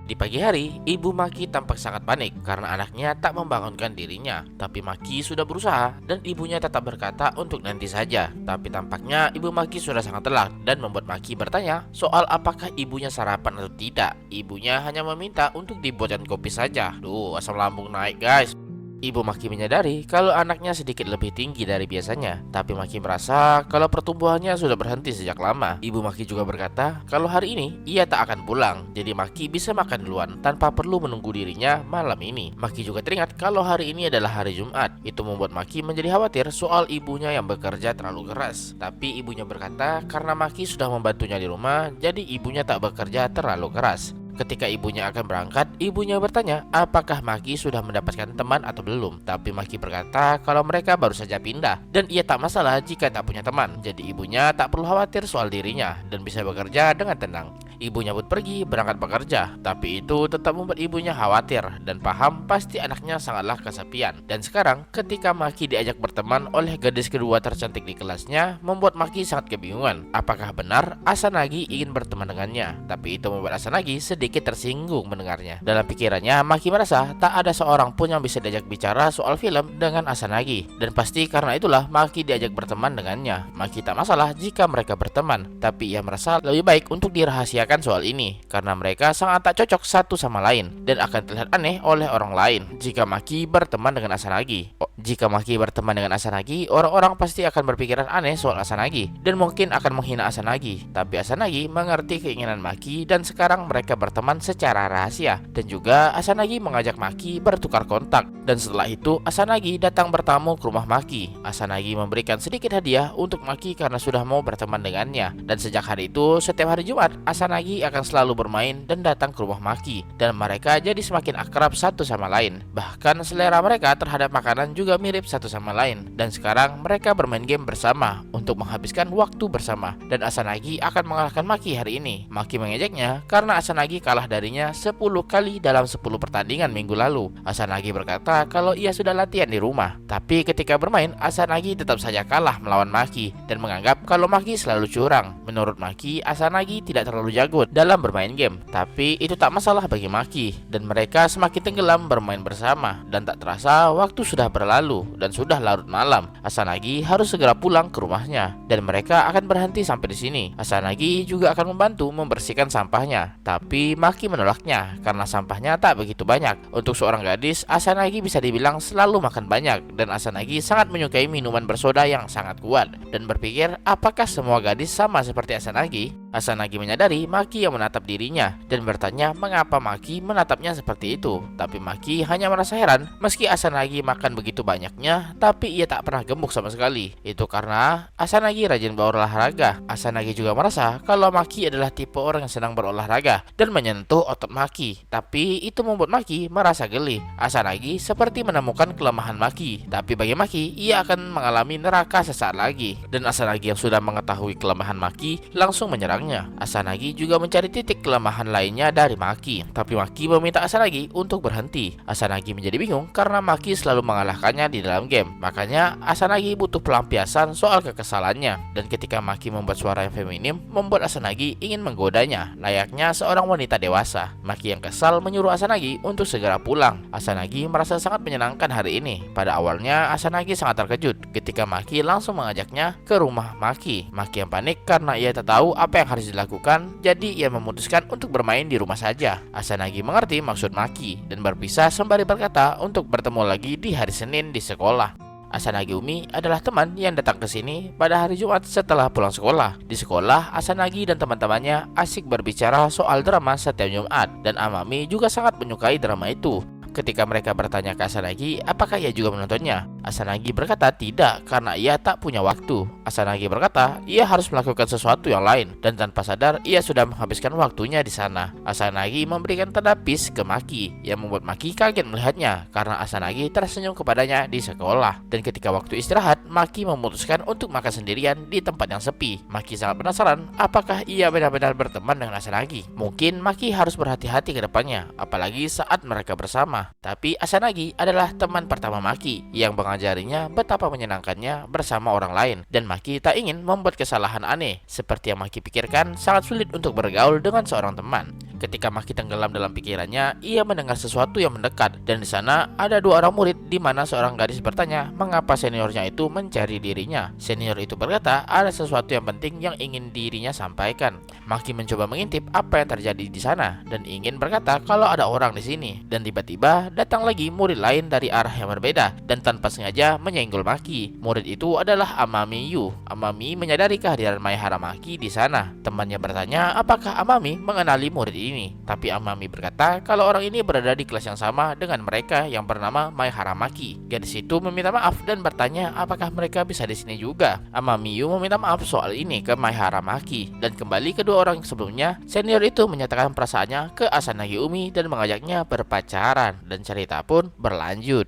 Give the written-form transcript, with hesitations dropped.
Di pagi hari, ibu Maki tampak sangat panik karena anaknya tak membangunkan dirinya. Tapi Maki sudah berusaha dan ibunya tetap berkata untuk nanti saja. Tapi tampaknya ibu Maki sudah sangat telat dan membuat Maki bertanya soal apakah ibunya sarapan atau tidak. Ibunya hanya meminta untuk dibuatkan kopi saja. Duh, asam lambung naik guys. Ibu Maki menyadari kalau anaknya sedikit lebih tinggi dari biasanya, tapi Maki merasa kalau pertumbuhannya sudah berhenti sejak lama. Ibu Maki juga berkata kalau hari ini ia tak akan pulang, jadi Maki bisa makan duluan tanpa perlu menunggu dirinya malam ini. Maki juga teringat kalau hari ini adalah hari Jumat. Itu membuat Maki menjadi khawatir soal ibunya yang bekerja terlalu keras. Tapi ibunya berkata karena Maki sudah membantunya di rumah, jadi ibunya tak bekerja terlalu keras. Ketika ibunya akan berangkat, ibunya bertanya apakah Maki sudah mendapatkan teman atau belum. Tapi Maki berkata kalau mereka baru saja pindah dan ia tak masalah jika tak punya teman. Jadi ibunya tak perlu khawatir soal dirinya dan bisa bekerja dengan tenang. Ibunya pun pergi berangkat bekerja, tapi itu tetap membuat ibunya khawatir dan paham pasti anaknya sangatlah kesepian. Dan sekarang ketika Maki diajak berteman oleh gadis kedua tercantik di kelasnya, membuat Maki sangat kebingungan. Apakah benar Asanagi ingin berteman dengannya? Tapi itu membuat Asanagi sedikit tersinggung mendengarnya. Dalam pikirannya, Maki merasa tak ada seorang pun yang bisa diajak bicara soal film dengan Asanagi. Dan pasti karena itulah Maki diajak berteman dengannya. Maki tak masalah jika mereka berteman, tapi ia merasa lebih baik untuk dirahasiakan soal ini karena mereka sangat tak cocok satu sama lain dan akan terlihat aneh oleh orang lain jika Maki berteman dengan Asanagi. Jika Maki berteman dengan Asanagi, orang-orang pasti akan berpikiran aneh soal Asanagi dan mungkin akan menghina Asanagi. Tapi Asanagi mengerti keinginan Maki dan sekarang mereka berteman secara rahasia. Dan juga Asanagi mengajak Maki bertukar kontak. Dan setelah itu Asanagi datang bertamu ke rumah Maki. Asanagi memberikan sedikit hadiah untuk Maki karena sudah mau berteman dengannya. Dan sejak hari itu, setiap hari Jumat Asanagi akan selalu bermain dan datang ke rumah Maki. Dan mereka jadi semakin akrab satu sama lain. Bahkan selera mereka terhadap makanan juga mirip satu sama lain. Dan sekarang mereka bermain game bersama untuk menghabiskan waktu bersama. Dan Asanagi akan mengalahkan Maki hari ini. Maki mengejeknya karena Asanagi kalah darinya 10 kali dalam 10 pertandingan minggu lalu. Asanagi berkata kalau ia sudah latihan di rumah. Tapi ketika bermain, Asanagi tetap saja kalah melawan Maki dan menganggap kalau Maki selalu curang. Menurut Maki, Asanagi tidak terlalu jago dalam bermain game. Tapi itu tak masalah bagi Maki dan mereka semakin tenggelam bermain bersama. Dan tak terasa waktu sudah berlalu dan sudah larut malam. Asanagi harus segera pulang ke rumahnya dan mereka akan berhenti sampai di sini. Asanagi juga akan membantu membersihkan sampahnya. Tapi Maki menolaknya karena sampahnya tak begitu banyak. Untuk seorang gadis, Asanagi bisa dibilang selalu makan banyak dan Asanagi sangat menyukai minuman bersoda yang sangat kuat dan berpikir apakah semua gadis sama seperti Asanagi? Asanagi menyadari Maki yang menatap dirinya dan bertanya mengapa Maki menatapnya seperti itu. Tapi Maki hanya merasa heran meski Asanagi makan begitu banyaknya, tapi ia tak pernah gemuk sama sekali. Itu karena Asanagi rajin berolahraga. Asanagi juga merasa kalau Maki adalah tipe orang yang senang berolahraga dan menyentuh otot Maki. Tapi itu membuat Maki merasa geli. Asanagi seperti menemukan kelemahan Maki. Tapi bagi Maki, ia akan mengalami neraka sesaat lagi. Dan Asanagi yang sudah mengetahui kelemahan Maki langsung menyerangnya. Asanagi juga mencari titik kelemahan lainnya dari Maki. Tapi Maki meminta Asanagi untuk berhenti. Asanagi menjadi bingung karena Maki selalu mengalahkannya di dalam game. Makanya Asanagi butuh pelampiasan soal kekesalannya. Dan ketika Maki membuat suara yang feminim, membuat Asanagi ingin menggodanya layaknya seorang wanita dewasa. Maki yang kesal menyuruh Asanagi untuk segera pulang. Asanagi merasa sangat menyenangkan hari ini. Pada awalnya Asanagi sangat terkejut ketika Maki langsung mengajaknya ke rumah Maki. Maki yang panik karena ia tak tahu apa yang harus dilakukan, jadi ia memutuskan untuk bermain di rumah saja. Asanagi mengerti maksud Maki dan berpisah sembari berkata untuk bertemu lagi di hari Senin di sekolah. Asanagi Umi adalah teman yang datang ke sini pada hari Jumat setelah pulang sekolah. Di sekolah, Asanagi dan teman-temannya asik berbicara soal drama setiap Jumat dan Amami juga sangat menyukai drama itu. Ketika mereka bertanya ke Asanagi apakah ia juga menontonnya, Asanagi berkata tidak karena ia tak punya waktu. Asanagi berkata ia harus melakukan sesuatu yang lain dan tanpa sadar ia sudah menghabiskan waktunya di sana. Asanagi memberikan tanda peace ke Maki yang membuat Maki kaget melihatnya karena Asanagi tersenyum kepadanya di sekolah. Dan ketika waktu istirahat, Maki memutuskan untuk makan sendirian di tempat yang sepi. Maki sangat penasaran apakah ia benar-benar berteman dengan Asanagi. Mungkin Maki harus berhati-hati ke depannya, apalagi saat mereka bersama. Tapi Asanagi adalah teman pertama Maki yang mengajarinya betapa menyenangkannya bersama orang lain. Dan Maki tak ingin membuat kesalahan aneh. Seperti yang Maki pikirkan, sangat sulit untuk bergaul dengan seorang teman. Ketika Maki tenggelam dalam pikirannya, ia mendengar sesuatu yang mendekat, dan di sana ada dua orang murid di mana seorang gadis bertanya mengapa seniornya itu mencari dirinya. Senior itu berkata ada sesuatu yang penting yang ingin dirinya sampaikan. Maki mencoba mengintip apa yang terjadi di sana dan ingin berkata kalau ada orang di sini. Dan tiba-tiba datang lagi murid lain dari arah yang berbeda dan tanpa sengaja menyenggol Maki. Murid itu adalah Amami Yu. Amami menyadari kehadiran Mai Haramaki di sana. Temannya bertanya apakah Amami mengenali murid ini. Tapi Amami berkata kalau orang ini berada di kelas yang sama dengan mereka yang bernama Mai Haramaki. Gadis itu meminta maaf dan bertanya apakah mereka bisa di sini juga. Amami Yu meminta maaf soal ini ke Mai Haramaki dan kembali kedua orang sebelumnya. Senior itu menyatakan perasaannya ke Asanagi Umi dan mengajaknya berpacaran dan cerita pun berlanjut.